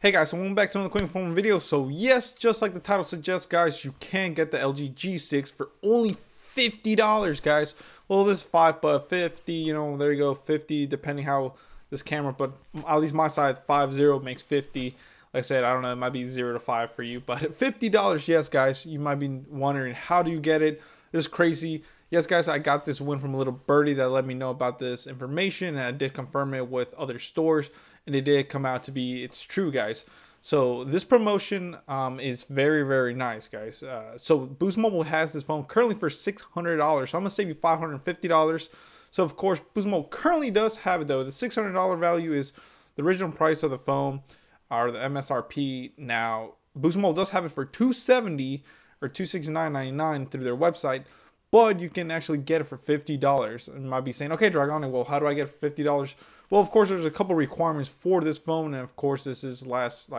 Hey guys, so welcome back to another quick phone video. So yes, just like the title suggests, guys, you can get the LG G6 for only $50, guys. Well, this is 5, but 50, you know, there you go, 50, depending how this camera, but at least my side, 50 makes 50. Like I said, I don't know, it might be 0 to 5 for you, but $50, yes, guys. You might be wondering, how do you get it? This is crazy. Yes, guys, I got this win from a little birdie that let me know about this information, and I did confirm it with other stores, and it did come out to be, it's true, guys. So this promotion is very, very nice, guys. So Boost Mobile has this phone currently for $600, so I'm gonna save you $550. So of course, Boost Mobile currently does have it though. The $600 value is the original price of the phone, or the MSRP. Now Boost Mobile does have it for $270 or $269.99 through their website. But you can actually get it for $50. And you might be saying, okay, Dragonic, well, how do I get it for $50? Well, of course, there's a couple requirements for this phone. And of course, this is last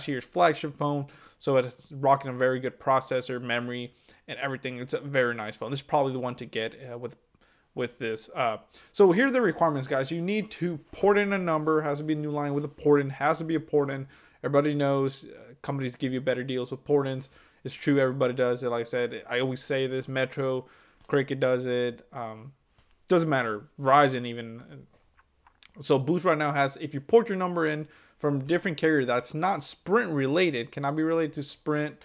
year's flagship phone. So it's rocking a very good processor, memory, and everything. It's a very nice phone. This is probably the one to get with this. So here are the requirements, guys. You need to port in a number. Has to be a new line with a port in. Has to be a port in. Everybody knows companies give you better deals with port ins. It's true. Everybody does it. Like I said, I always say this. Metro, Cricket does it. Doesn't matter. Verizon even. So Boost right now has, if you port your number in from different carrier that's not Sprint related, cannot be related to Sprint.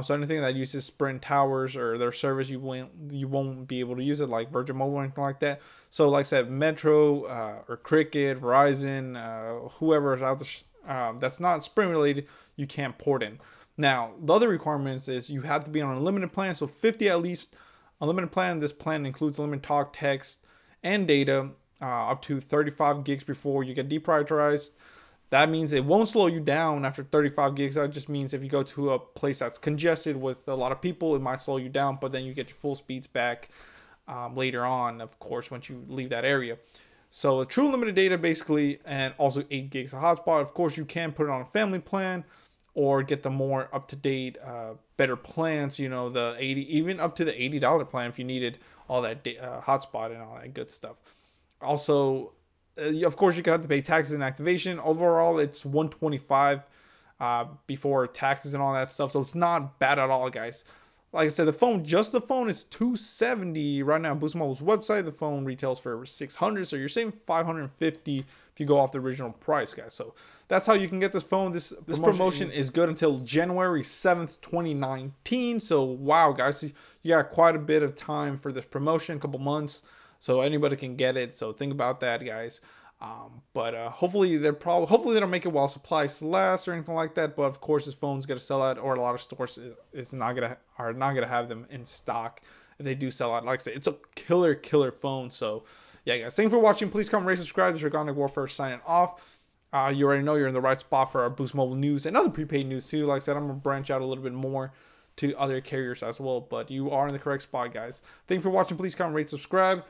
So anything that uses Sprint towers or their service, you won't be able to use it, like Virgin Mobile or anything like that. So like I said, Metro or Cricket, Verizon, whoever is out there that's not Sprint related, you can't port in. Now the other requirements is you have to be on a limited plan, so 50 at least. Unlimited plan. This plan includes unlimited talk, text, and data up to 35 gigs before you get deprioritized. That means it won't slow you down after 35 gigs. That just means if you go to a place that's congested with a lot of people, it might slow you down, but then you get your full speeds back later on, of course, once you leave that area. So a true limited data basically, and also 8 gigs of hotspot. Of course, you can put it on a family plan or get the more up-to-date, better plans, you know, the 80, even up to the $80 plan if you needed all that hotspot and all that good stuff. Also, of course, you have to pay taxes and activation. Overall, it's $125 before taxes and all that stuff, so it's not bad at all, guys. Like I said, the phone, just the phone, is $270 right now on Boost Mobile's website. The phone retails for $600, so you're saving $550 if you go off the original price, guys. So that's how you can get this phone. This promotion is good until January 7th, 2019. So wow, guys, you got quite a bit of time for this promotion, a couple months, so anybody can get it. So think about that, guys. Hopefully they don't make it while supplies last or anything like that. But of course, this phone's gonna sell out, or a lot of stores are not gonna have them in stock if they do sell out. Like I said, it's a killer phone. So yeah, guys, thanks for watching. Please comment, rate, subscribe. This is Dragonic Warfare signing off. You already know you're in the right spot for our Boost Mobile news and other prepaid news too. Like I said, I'm gonna branch out a little bit more to other carriers as well, but you are in the correct spot, guys. Thanks for watching. Please comment, rate, subscribe.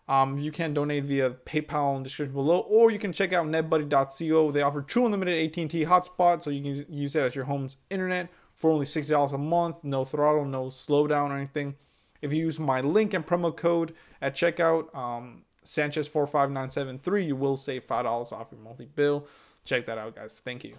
You can donate via PayPal in the description below, or you can check out netbuddy.co. They offer true unlimited AT&T Hotspot, so you can use it as your home's internet for only $60 a month. No throttle, no slowdown or anything. If you use my link and promo code at checkout, Sanchez45973, you will save $5 off your monthly bill. Check that out, guys. Thank you.